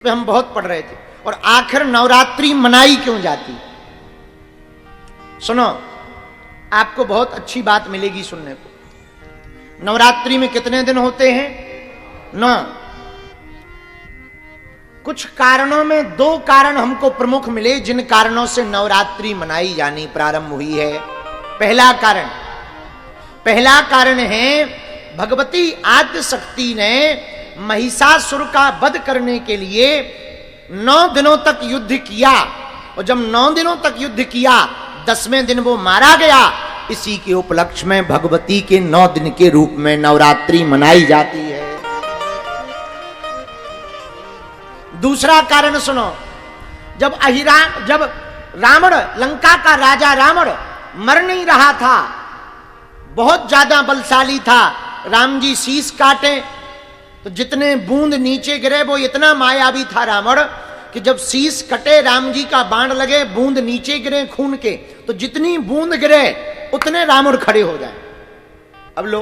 हम बहुत पढ़ रहे थे। और आखिर नवरात्रि मनाई क्यों जाती? सुनो, आपको बहुत अच्छी बात मिलेगी सुनने को। नवरात्रि में कितने दिन होते हैं? 9। कुछ कारणों में 2 कारण हमको प्रमुख मिले जिन कारणों से नवरात्रि मनाई जानी प्रारंभ हुई है। पहला कारण है भगवती आद्य शक्ति ने महिषासुर का वध करने के लिए 9 दिनों तक युद्ध किया, और जब 9 दिनों तक युद्ध किया 10वें दिन वो मारा गया। इसी के उपलक्ष्य में भगवती के 9 दिन के रूप में नवरात्रि मनाई जाती है। दूसरा कारण सुनो, जब रावण, लंका का राजा रावण मर नहीं रहा था, बहुत ज्यादा बलशाली था, राम जी शीश काटे तो जितने बूंद नीचे गिरे वो इतना मायावी था रावण कि जब शीश कटे राम जी का बाण लगे, बूंद नीचे गिरे खून के, तो जितनी बूंद गिरे उतने रावण खड़े हो जाए। अब लो,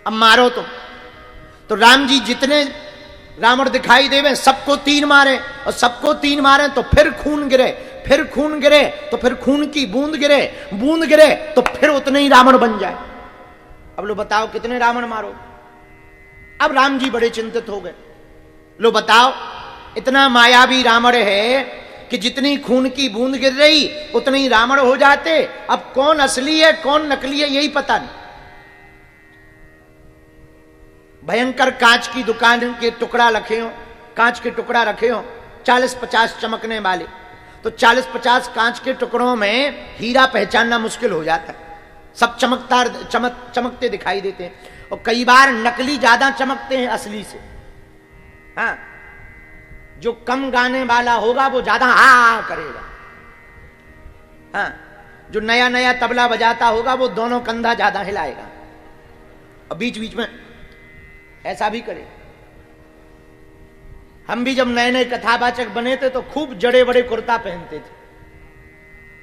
अब मारो तो राम जी जितने रावण दिखाई देवे सबको 3 मारे, और सबको 3 मारे तो फिर खून गिरे, तो फिर खून की बूंद गिरे तो फिर उतने ही रावण बन जाए। अब लो बताओ कितने रावण मारो? अब राम जी बड़े चिंतित हो गए। लो बताओ, इतना मायावी रावण है कि जितनी खून की बूंद गिर रही उतने ही रावण हो जाते। अब कौन असली है कौन नकली है यही पता नहीं। भयंकर कांच की दुकान के टुकड़ा रखे हो, कांच के टुकड़ा रखे हो 40-50 चमकने वाले, तो 40-50 कांच के टुकड़ों में हीरा पहचानना मुश्किल हो जाता है। सब चमकते दिखाई देते हैं, और कई बार नकली ज्यादा चमकते हैं असली से। हाँ, जो कम गाने वाला होगा वो ज्यादा हा करेगा। हाँ, जो नया नया तबला बजाता होगा वो दोनों कंधा ज्यादा हिलाएगा, और बीच बीच में ऐसा भी करे। हम भी जब नए नए कथावाचक बने थे तो खूब जड़े बड़े कुर्ता पहनते थे,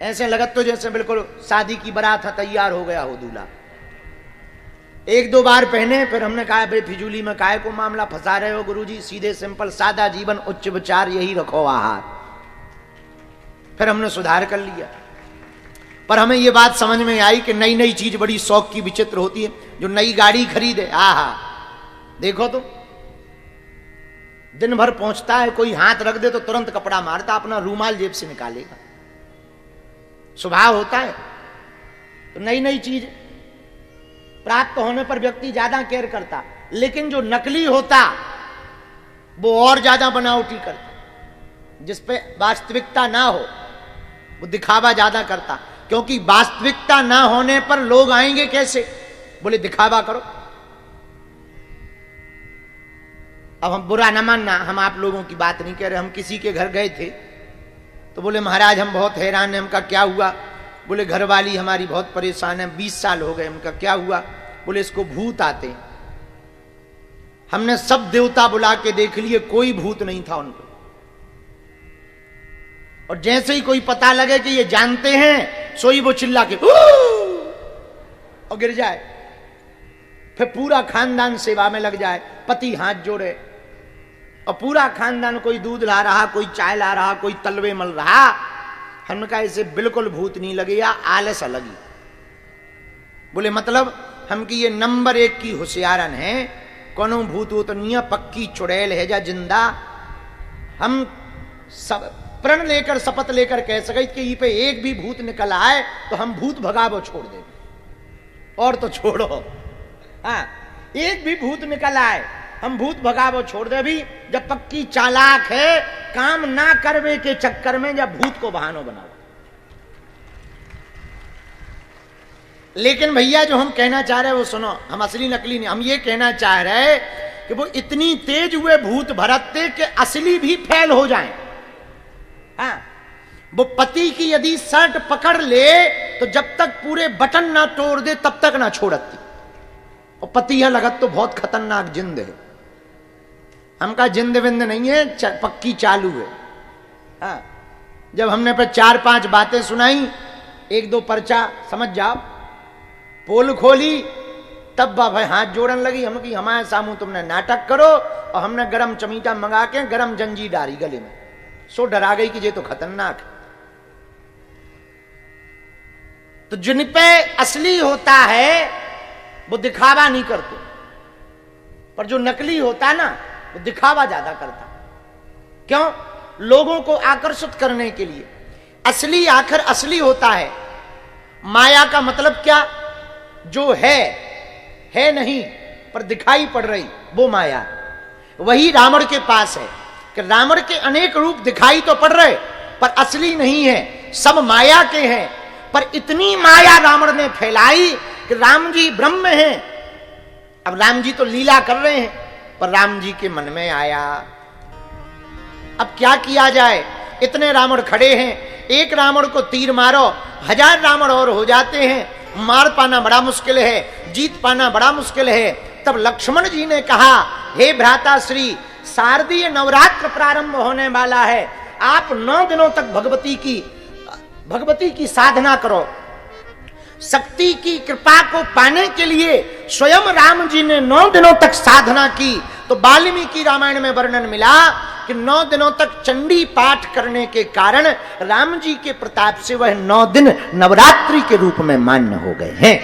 ऐसे लगत तो जैसे बिल्कुल शादी की बारात तैयार हो गया हो दूल्हा। 1-2 बार पहने, फिर हमने कहा भाई फिजूली में काहे को मामला फंसा रहे हो गुरुजी, सीधे सिंपल सादा जीवन उच्च विचार यही रखो आहार। फिर हमने सुधार कर लिया। पर हमें यह बात समझ में आई कि नई नई चीज बड़ी शौक की विचित्र होती है। जो नई गाड़ी खरीदे, आहा देखो तो दिन भर पहुंचता है, कोई हाथ रख दे तो तुरंत कपड़ा मारता, अपना रूमाल जेब से निकालेगा, स्वभाव होता है। तो नई नई चीज प्राप्त होने पर व्यक्ति ज्यादा केयर करता, लेकिन जो नकली होता वो और ज्यादा बनावटी करता। जिस पे वास्तविकता ना हो वो दिखावा ज्यादा करता, क्योंकि वास्तविकता ना होने पर लोग आएंगे कैसे? बोले दिखावा करो। अब हम बुरा न मानना, हम आप लोगों की बात नहीं कह रहे। हम किसी के घर गए थे तो बोले महाराज हम बहुत हैरान हैं। हमका क्या हुआ? बोले घरवाली हमारी बहुत परेशान है, 20 साल हो गए। हमका क्या हुआ? बोले इसको भूत आते। हमने सब देवता बुला के देख लिए, कोई भूत नहीं था उनको। और जैसे ही कोई पता लगे कि ये जानते हैं, सोई वो चिल्ला के और गिर जाए। फिर पूरा खानदान सेवा में लग जाए, पति हाथ जोड़े, और पूरा खानदान कोई दूध ला रहा, कोई चाय ला रहा, कोई तलवे मल रहा। हमने कहा इसे बिल्कुल भूत नहीं लगेगा, आलस लगी। बोले मतलब? हम की ये नंबर 1 की होशियारन है, कोनो भूत वूत नहीं है, पक्की चुड़ैल है जा जिंदा। हम सब प्रण लेकर शपथ लेकर कह सके कि ये पे एक भी भूत निकल आए तो हम भूत भगावो छोड़ दे, और तो छोड़ो। हाँ, एक भी भूत निकल आए हम भूत भगावो छोड़ दे। भी जब पक्की चालाक है, काम ना करवे के चक्कर में जब भूत को बहानो बनाओ। लेकिन भैया जो हम कहना चाह रहे हैं वो सुनो, हम असली नकली नहीं। हम ये कहना चाह रहे हैं कि वो इतनी तेज हुए भूत भरते कि असली भी फेल हो जाएं। हाँ, वो पति की यदि शर्ट पकड़ ले तो जब तक पूरे बटन ना तोड़ दे तब तक ना छोड़ती। और पति यह लगत तो बहुत खतरनाक जिंद है। हमका जिंद विंद नहीं है, पक्की चालू है। हाँ, जब हमने पर 4-5 बातें सुनाई, 1-2 पर्चा समझ जाओ। पोल खोली तब वह भाई हाथ जोड़न लगी, हम कि हमारे सामू तुमने नाटक करो, और हमने गरम चमीटा मंगा के गरम जंजी डाली गले में। सो डरा गई कि ये तो खतरनाक है। तो जिन पे असली होता है वो दिखावा नहीं करते, पर जो नकली होता है ना वो दिखावा ज्यादा करता। क्यों? लोगों को आकर्षित करने के लिए। असली आखिर असली होता है। माया का मतलब क्या? जो है नहीं पर दिखाई पड़ रही, वो माया। वही रावण के पास है कि रावण के अनेक रूप दिखाई तो पड़ रहे पर असली नहीं है, सब माया के हैं। पर इतनी माया रावण ने फैलाई कि राम जी ब्रह्म हैं। अब राम जी तो लीला कर रहे हैं, पर राम जी के मन में आया अब क्या किया जाए। इतने रावण खड़े हैं, एक रावण को तीर मारो 1000 रावण और हो जाते हैं। मार पाना बड़ा मुश्किल है, जीत पाना बड़ा मुश्किल है। तब लक्ष्मण जी ने कहा, हे भ्राता श्री, शारदीय नवरात्र प्रारंभ होने वाला है, आप 9 दिनों तक भगवती की साधना करो। शक्ति की कृपा को पाने के लिए स्वयं राम जी ने 9 दिनों तक साधना की। तो वाल्मीकि रामायण में वर्णन मिला कि 9 दिनों तक चंडी पाठ करने के कारण राम जी के प्रताप से वह 9 दिन नवरात्रि के रूप में मान्य हो गए हैं।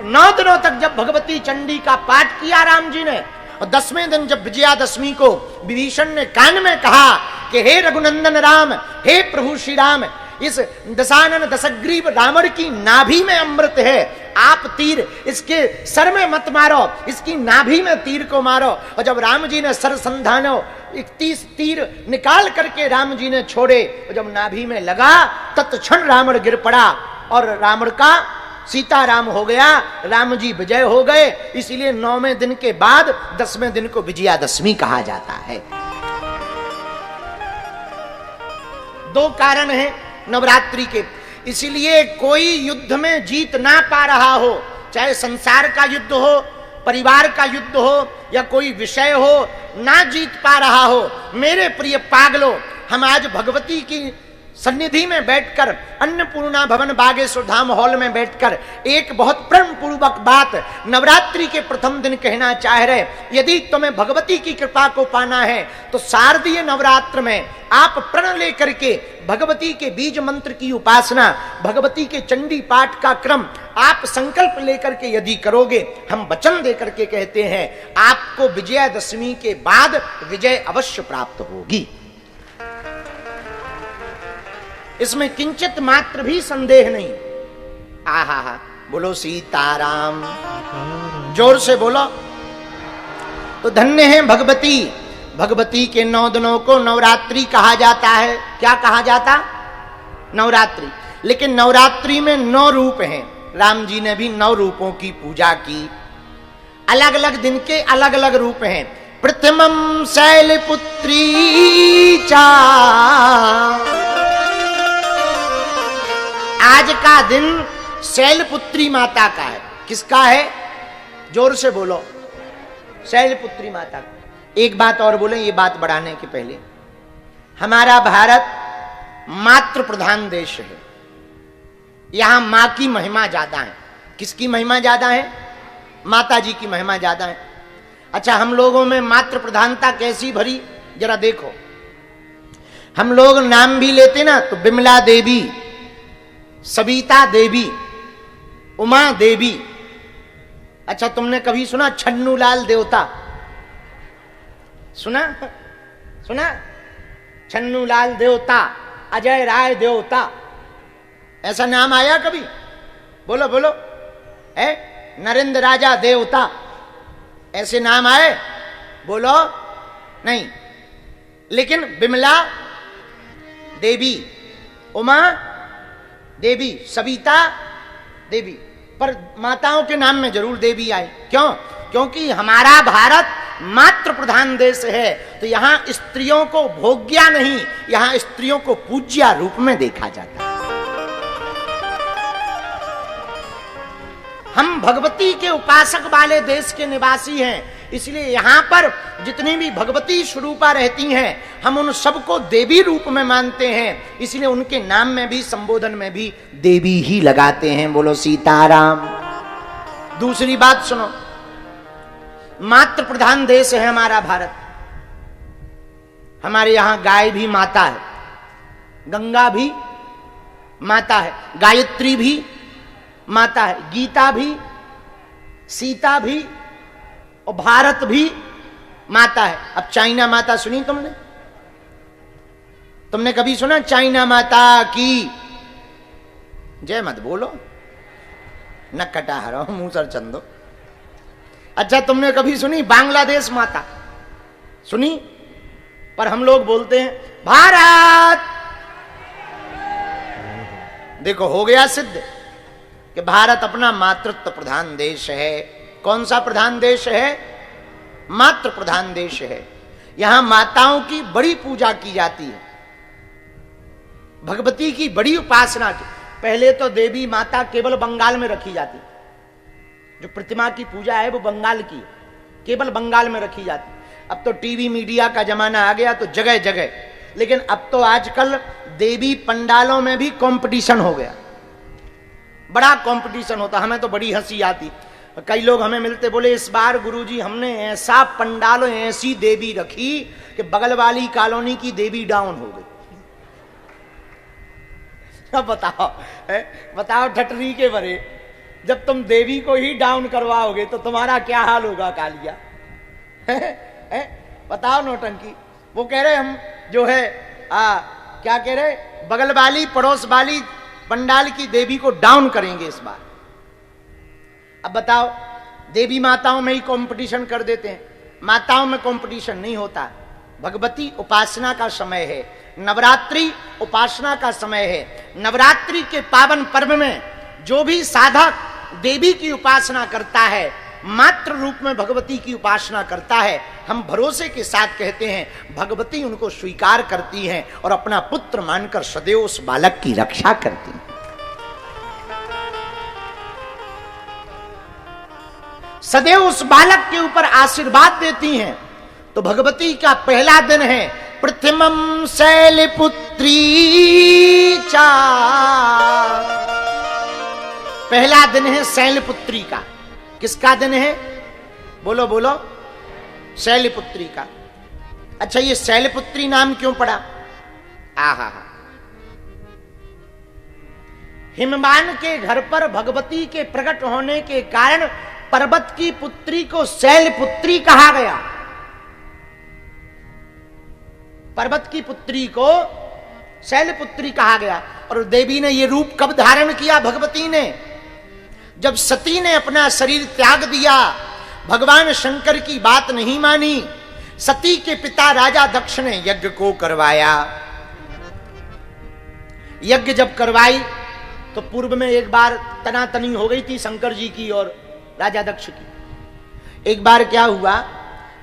9 दिनों तक जब भगवती चंडी का पाठ किया राम जी ने, और 10वें दिन जब विजयादशमी को विभीषण ने कान में कहा कि हे रघुनंदन राम, हे प्रभु श्री राम, इस दशानन दशग्रीव रावण की नाभि में अमृत है, आप तीर इसके सर में मत मारो, इसकी नाभि में तीर को मारो। और जब राम जी ने सर संधानो 31 तीर निकाल करके राम जी ने छोड़े, और जब नाभि में लगा तत्क्षण रावण गिर पड़ा और रावण का सीताराम हो गया, राम जी विजय हो गए। इसीलिए 9वें दिन के बाद 10वें दिन को विजयादशमी कहा जाता है। 2 कारण हैं नवरात्रि के। इसीलिए कोई युद्ध में जीत ना पा रहा हो, चाहे संसार का युद्ध हो, परिवार का युद्ध हो, या कोई विषय हो, ना जीत पा रहा हो, मेरे प्रिय पागलों, हम आज भगवती की सन्निधि में बैठकर, अन्नपूर्णा भवन बागेश्वर धाम हॉल में बैठकर एक बहुत प्रेम पूर्वक बात नवरात्रि के प्रथम दिन कहना चाह रहे। यदि तुम्हें भगवती की कृपा को पाना है तो शारदीय नवरात्र में आप प्रण लेकर के भगवती के बीज मंत्र की उपासना, भगवती के चंडी पाठ का क्रम आप संकल्प लेकर के यदि करोगे, हम वचन देकर के कहते हैं आपको विजयादशमी के बाद विजय अवश्य प्राप्त होगी। इसमें किंचित मात्र भी संदेह नहीं। आहा, बोलो सीताराम, जोर से बोलो। तो धन्य है भगवती। भगवती के 9 दिनों को नवरात्रि कहा जाता है। क्या कहा जाता? नवरात्रि। लेकिन नवरात्रि में 9 रूप हैं। राम जी ने भी 9 रूपों की पूजा की। अलग अलग दिन के अलग अलग रूप हैं। प्रथमम शैलपुत्री चा, आज का दिन शैलपुत्री माता का है। किसका है? जोर से बोलो। शैलपुत्री माता का। एक बात और बोले, ये बात बढ़ाने के पहले, हमारा भारत मातृ प्रधान देश है। यहां मां की महिमा ज्यादा है। किसकी महिमा ज्यादा है? माता जी की महिमा ज्यादा है। अच्छा, हम लोगों में मातृ प्रधानता कैसी भरी, जरा देखो। हम लोग नाम भी लेते ना तो बिमला देवी, सविता देवी, उमा देवी। अच्छा, तुमने कभी सुना छन्नूलाल देवता? सुना? छन्नूलाल देवता, अजय राय देवता, ऐसा नाम आया कभी? बोलो बोलो। नरेंद्र राजा देवता, ऐसे नाम आए? बोलो। नहीं। लेकिन बिमला देवी, उमा देवी, सविता देवी, पर माताओं के नाम में जरूर देवी आई। क्यों? क्योंकि हमारा भारत मातृ प्रधान देश है। तो यहां स्त्रियों को भोग्या नहीं, यहां स्त्रियों को पूज्या रूप में देखा जाता है। हम भगवती के उपासक वाले देश के निवासी हैं। इसलिए यहां पर जितनी भी भगवती स्वरूपा रहती हैं, हम उन सबको देवी रूप में मानते हैं, इसलिए उनके नाम में भी, संबोधन में भी देवी ही लगाते हैं। बोलो सीताराम। दूसरी बात सुनो, मातृ प्रधान देश है हमारा भारत। हमारे यहां गाय भी माता है, गंगा भी माता है, गायत्री भी माता है, गीता भी, सीता भी और भारत भी माता है। अब चाइना माता सुनी तुमने? तुमने कभी सुना चाइना माता की जय मत बोलो, न कटा हरो मुंह सर चंदो। अच्छा, तुमने कभी सुनी बांग्लादेश माता? सुनी? पर हम लोग बोलते हैं भारत। देखो, हो गया सिद्ध कि भारत अपना मातृत्व प्रधान देश है। कौन सा प्रधान देश है? मातृ प्रधान देश है। यहां माताओं की बड़ी पूजा की जाती है, भगवती की बड़ी उपासना की। पहले तो देवी माता केवल बंगाल में रखी जाती, जो प्रतिमा की पूजा है वो बंगाल की, केवल बंगाल में रखी जाती। अब तो टीवी मीडिया का जमाना आ गया तो जगह जगह, लेकिन अब तो आजकल देवी पंडालों में भी कंपटीशन हो गया, बड़ा कंपटीशन होता। हमें तो बड़ी हंसी आती, कई लोग हमें मिलते, बोले इस बार गुरुजी हमने ऐसा पंडाल, ऐसी देवी रखी कि बगल वाली कॉलोनी की देवी डाउन हो गई। अब बताओ, बताओ ठटरी के बरे, जब तुम देवी को ही डाउन करवाओगे तो तुम्हारा क्या हाल होगा कालिया? बताओ नौटंकी। वो कह रहे हम जो है क्या कह रहे, बगल वाली पड़ोस वाली पंडाल की देवी को डाउन करेंगे इस बार। अब बताओ, देवी माताओं में ही कंपटीशन कर देते हैं। माताओं में कंपटीशन नहीं होता। भगवती उपासना का समय है, नवरात्रि उपासना का समय है। नवरात्रि के पावन पर्व में जो भी साधक देवी की उपासना करता है, मात्र रूप में भगवती की उपासना करता है, हम भरोसे के साथ कहते हैं भगवती उनको स्वीकार करती हैं और अपना पुत्र मानकर सदैव उस बालक की रक्षा करती हैं। सदैव उस बालक के ऊपर आशीर्वाद देती हैं। तो भगवती का पहला दिन है प्रथमम शैलपुत्री चा, पहला दिन है शैलपुत्री का। किसका दिन है? बोलो बोलो, शैलपुत्री का। अच्छा, ये शैलपुत्री नाम क्यों पड़ा? आहा, हिमवान के घर पर भगवती के प्रकट होने के कारण पर्वत की पुत्री को शैलपुत्री कहा गया। पर्वत की पुत्री को शैलपुत्री कहा गया। और देवी ने यह रूप कब धारण किया? भगवती ने जब सती ने अपना शरीर त्याग दिया, भगवान शंकर की बात नहीं मानी, सती के पिता राजा दक्ष ने यज्ञ को करवाया। यज्ञ जब करवाई तो पूर्व में एक बार तनातनी हो गई थी शंकर जी की और राजा दक्ष की। एक बार क्या हुआ,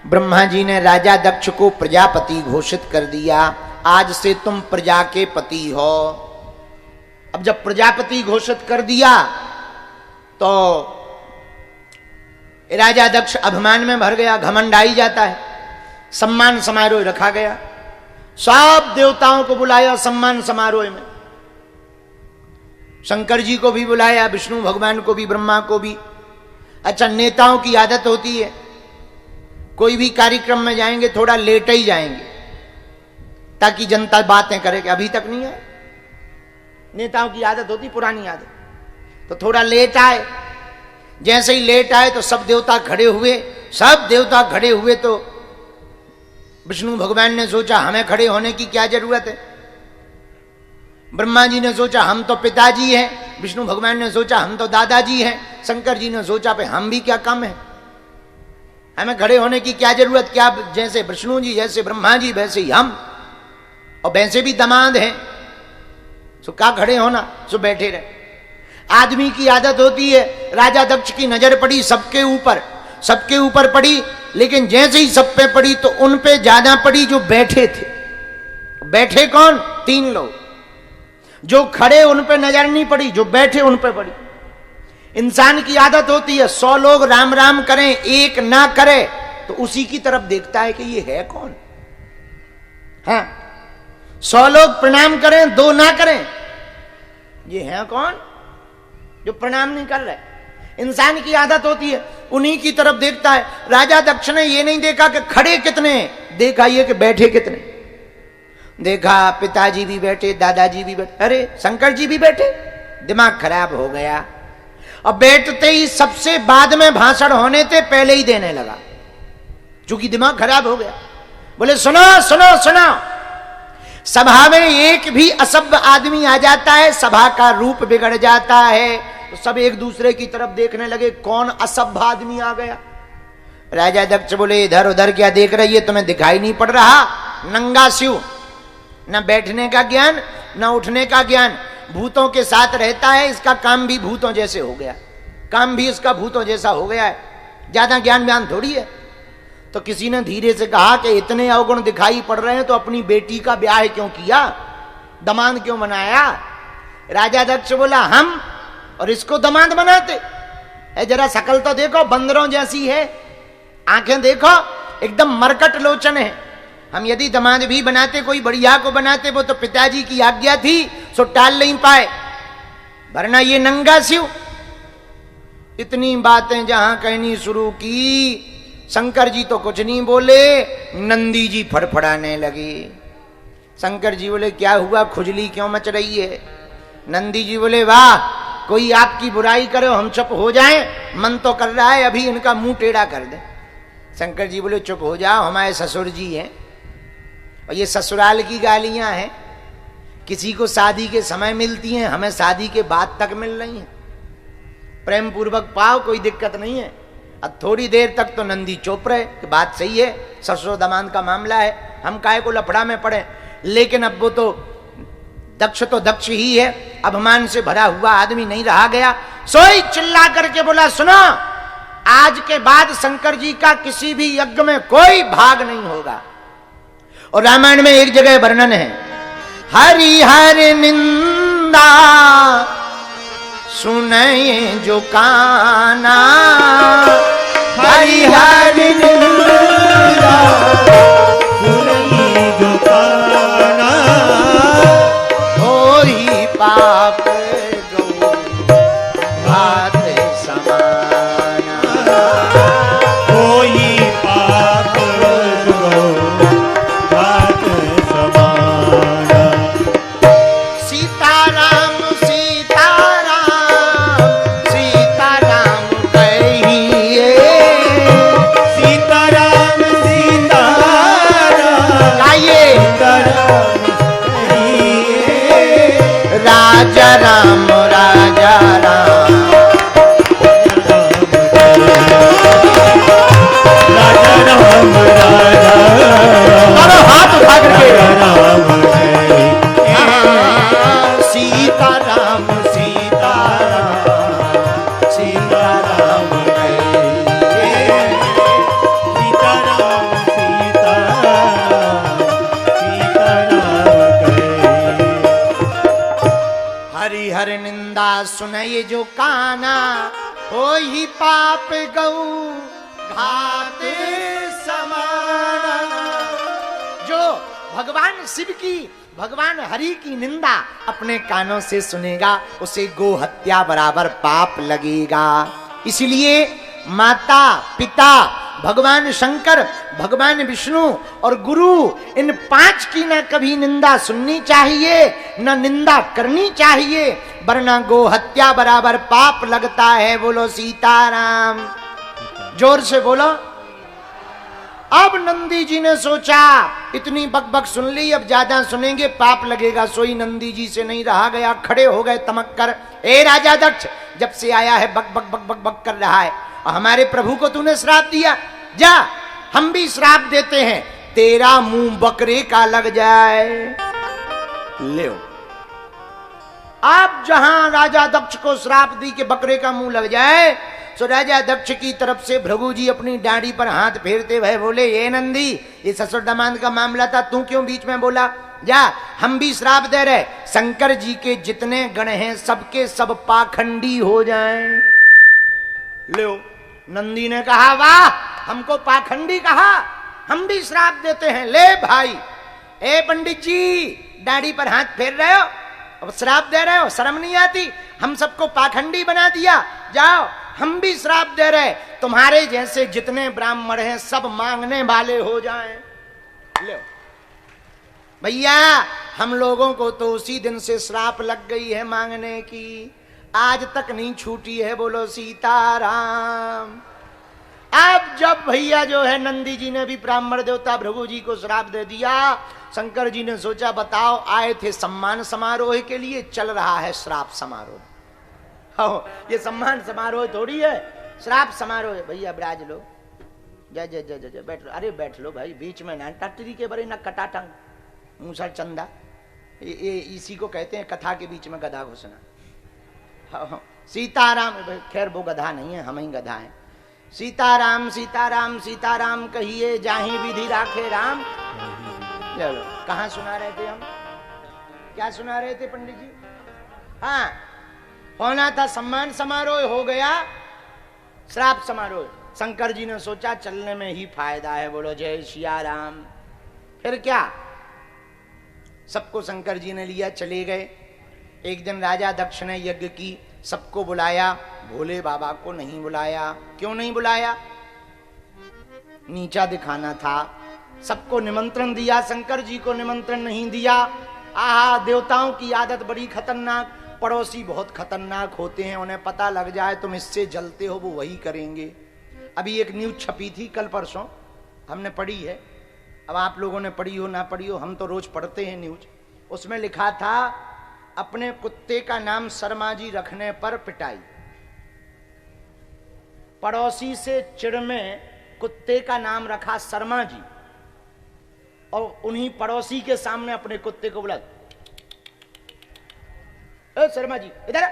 ब्रह्मा जी ने राजा दक्ष को प्रजापति घोषित कर दिया, आज से तुम प्रजा के पति हो। अब जब प्रजापति घोषित कर दिया तो राजा दक्ष अभिमान में भर गया, घमंड आई जाता है। सम्मान समारोह रखा गया, सब देवताओं को बुलाया सम्मान समारोह में, शंकर जी को भी बुलाया, विष्णु भगवान को भी, ब्रह्मा को भी। अच्छा, नेताओं की आदत होती है कोई भी कार्यक्रम में जाएंगे थोड़ा लेट ही जाएंगे ताकि जनता बातें करे कि अभी तक नहीं आए। नेताओं की आदत होती, पुरानी आदत, तो थोड़ा लेट आए। जैसे ही लेट आए तो सब देवता खड़े हुए, सब देवता खड़े हुए तो विष्णु भगवान ने सोचा हमें खड़े होने की क्या जरूरत है। ब्रह्मा जी ने सोचा हम तो पिताजी हैं, विष्णु भगवान ने सोचा हम तो दादाजी हैं, शंकर जी ने सोचा पे हम भी क्या कम है, हमें खड़े होने की क्या जरूरत, क्या जैसे विष्णु जी जैसे ब्रह्मा जी वैसे ही हम, और वैसे भी दामाद हैं, सो क्या खड़े होना, सो बैठे रहे। आदमी की आदत होती है, राजा दक्ष की नजर पड़ी सबके ऊपर पड़ी, लेकिन जैसे ही सब पे पड़ी तो उन पे ज्यादा पड़ी जो बैठे थे। बैठे कौन? 3 लोग। जो खड़े उन पे नजर नहीं पड़ी, जो बैठे उन पे पड़ी। इंसान की आदत होती है 100 लोग राम राम करें, एक ना करे तो उसी की तरफ देखता है कि ये है कौन। हाँ, 100 लोग प्रणाम करें, 2 ना करें, ये है कौन जो प्रणाम नहीं कर रहे। इंसान की आदत होती है, उन्हीं की तरफ देखता है। राजा दक्ष ने ये नहीं देखा कि खड़े कितने, देखा ये कि बैठे कितने। देखा पिताजी भी बैठे, दादाजी भी बैठे, अरे शंकर जी भी बैठे, दिमाग खराब हो गया। और बैठते ही सबसे बाद में भाषण होने थे, पहले ही देने लगा, क्योंकि दिमाग खराब हो गया। बोले सुनो सुनो सुनो, सभा में एक भी असभ्य आदमी आ जाता है, सभा का रूप बिगड़ जाता है। तो सब एक दूसरे की तरफ देखने लगे, कौन असभ्य आदमी आ गया। राजा दक्ष बोले इधर उधर क्या देख रही है, तुम्हें दिखाई नहीं पड़ रहा? नंगा शिव, न बैठने का ज्ञान न उठने का ज्ञान, भूतों के साथ रहता है, इसका काम भी भूतों जैसे हो गया, काम भी इसका भूतों जैसा हो गया है, ज्यादा ज्ञान व्यान थोड़ी है। तो किसी ने धीरे से कहा कि इतने अवगुण दिखाई पड़ रहे हैं तो अपनी बेटी का ब्याह क्यों किया, दमाद क्यों बनाया? राजा दक्ष बोला हम और इसको दमाद बनाते? जरा शकल तो देखो, बंदरों जैसी है, आंखें देखो, एकदम मरकट लोचन है। हम यदि दमाद भी बनाते, कोई बढ़िया को बनाते, वो तो पिताजी की आज्ञा थी, सो टाल नहीं पाए, वरना ये नंगा शिव। इतनी बातें जहां कहनी शुरू की, शंकर जी तो कुछ नहीं बोले, नंदी जी फड़फड़ाने लगे। शंकर जी बोले क्या हुआ, खुजली क्यों मच रही है? नंदी जी बोले वाह, कोई आपकी बुराई करे हम चुप हो जाएं, मन तो कर रहा है अभी इनका मुंह टेढ़ा कर दे। शंकर जी बोले चुप हो जाओ, हमारे ससुर जी हैं और ये ससुराल की गालियां हैं, किसी को शादी के समय मिलती हैं, हमें शादी के बाद तक मिल रही हैं। प्रेम पूर्वक पाओ, कोई दिक्कत नहीं है। अब थोड़ी देर तक तो नंदी चुप रहे कि बात सही है, ससुर दमाद का मामला है, हम काहे को लफड़ा में पड़े। लेकिन अब वो तो दक्ष ही है, अभिमान से भरा हुआ आदमी नहीं रहा गया, सोई चिल्ला करके बोला सुनो, आज के बाद शंकर जी का किसी भी यज्ञ में कोई भाग नहीं होगा। और रामायण में एक जगह वर्णन है, हरि हरि निंदा सुने जो काना, हरि हरि निंदा सुने जो काना, हो ही पाप गौ भात समाना, हो ही पाप गौ भात समाना। सीताराम राजा राम राजा राम, राजा राम राजा राम, हाथ उठा करके राम सीता राम सीता राम, सीता राम सीता राम सीता हरि हरि निंदा सुनाइए जो काना, हो ही पाप गौ घात समाना। जो भगवान शिव की, भगवान हरि की निंदा अपने कानों से सुनेगा, उसे गो हत्या बराबर पाप लगेगा। इसलिए माता पिता, भगवान शंकर, भगवान विष्णु और गुरु, इन 5 की न कभी निंदा सुननी चाहिए, न निंदा करनी चाहिए, वरना गो हत्या बराबर पाप लगता है। बोलो सीताराम, जोर से बोलो। अब नंदी जी ने सोचा इतनी बकबक सुन ली, अब ज्यादा सुनेंगे पाप लगेगा, सोई नंदी जी से नहीं रहा गया, खड़े हो गए तमक कर। ए राजा दक्ष, जब से आया है बक बक बक बक बक कर रहा है, और हमारे प्रभु को तूने श्राप दिया, जा हम भी श्राप देते हैं, तेरा मुंह बकरे का लग जाए। ले आप जहां राजा दक्ष को श्राप दी कि बकरे का मुंह लग जाए, सो राजा दक्ष की तरफ से भृगु जी अपनी डांडी पर हाथ फेरते हुए बोले, ये नंदी, ये ससुर दामाद का मामला था, तू क्यों बीच में बोला? जा, हम भी श्राप दे रहे, शंकर जी के जितने गण हैं सबके सब पाखंडी हो जाएं। लो, नंदी ने कहा वाह, हमको पाखंडी कहा, हम भी श्राप देते हैं। ले भाई, ए पंडित जी, दाढ़ी पर हाथ फेर रहे हो, अब श्राप दे रहे हो, शर्म नहीं आती? हम सबको पाखंडी बना दिया, जाओ हम भी श्राप दे रहे, तुम्हारे जैसे जितने ब्राह्मण हैं सब मांगने वाले हो जाएं। लो भैया, हम लोगों को तो उसी दिन से श्राप लग गई है मांगने की, आज तक नहीं छूटी है। बोलो सीताराम। अब जब भैया जो है नंदी जी ने भी ब्राह्मण देवता भृगु जी को श्राप दे दिया, शंकर जी ने सोचा बताओ, आए थे सम्मान समारोह के लिए, चल रहा है श्राप समारोह। ये सम्मान समारोह थोड़ी है, श्राप समारोह है। भैया ब्राज लो, जय जय जय जय, बैठ लो। अरे बैठ लो भाई, बीच में ना टट्टी के बड़े ना कटाटंग मूसा चंदा, ये इसी को कहते हैं कथा के बीच में गधा घुसना। सीताराम, खैर वो गधा नहीं है, हम ही गधा हैं। सीताराम सीताराम सीताराम कहिए, जाहि विधि राखे राम। चलो, कहाँ सुना रहे थे हम, क्या सुना रहे थे पंडित जी? हाँ, होना था सम्मान समारोह, हो गया श्राप समारोह। शंकर जी ने सोचा चलने में ही फायदा है। बोलो जय सिया राम। फिर क्या, सबको शंकर जी ने लिया, चले गए। एक दिन राजा दक्ष ने यज्ञ की, सबको बुलाया, भोले बाबा को नहीं बुलाया। क्यों नहीं बुलाया? नीचा दिखाना था। सबको निमंत्रण दिया, शंकर जी को निमंत्रण नहीं दिया। आहा, देवताओं की आदत बड़ी खतरनाक, पड़ोसी बहुत खतरनाक होते हैं, उन्हें पता लग जाए तुम इससे जलते हो वो वही करेंगे। अभी एक न्यूज छपी थी कल परसों, हमने पढ़ी है, अब आप लोगों ने पढ़ी हो ना पढ़ी हो, हम तो रोज पढ़ते हैं न्यूज। उसमें लिखा था अपने कुत्ते का नाम शर्मा जी रखने पर पिटाई। पड़ोसी से चिढ़ में कुत्ते का नाम रखा शर्मा जी, और उन्हीं पड़ोसी के सामने अपने कुत्ते को बुला, शर्मा जी इधर,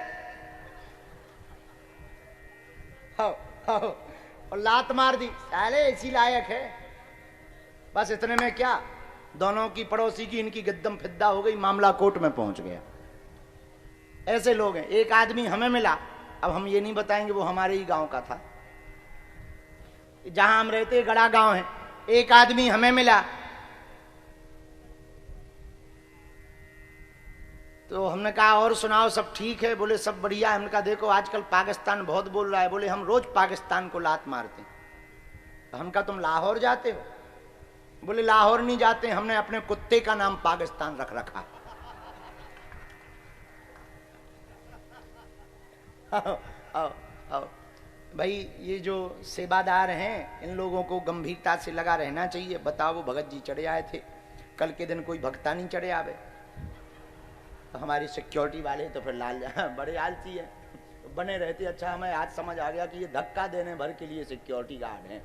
और लात मार दी। साले इसी लायक है। बस इतने में क्या, दोनों की, पड़ोसी की इनकी गद्दम फिद्दा हो गई, मामला कोर्ट में पहुंच गया। ऐसे लोग हैं। एक आदमी हमें मिला, अब हम ये नहीं बताएंगे वो हमारे ही गांव का था, जहां हम रहते गड़ा गांव है। एक आदमी हमें मिला, तो हमने कहा और सुनाओ सब ठीक है? बोले सब बढ़िया है। हमने कहा देखो आजकल पाकिस्तान बहुत बोल रहा है। बोले हम रोज पाकिस्तान को लात मारते हैं। तो हम कहा तुम लाहौर जाते हो? बोले लाहौर नहीं जाते, हमने अपने कुत्ते का नाम पाकिस्तान रख रखा। भाई ये जो सेवादार हैं, इन लोगों को गंभीरता से लगा रहना चाहिए। बताओ, वो भगत जी चढ़े आए थे, कल के दिन कोई भक्ता नहीं चढ़े आवे। तो हमारी सिक्योरिटी वाले तो फिर लाल बड़े आलसी हैं, बने रहते। अच्छा, हमें आज समझ आ गया कि ये धक्का देने भर के लिए सिक्योरिटी गार्ड हैं।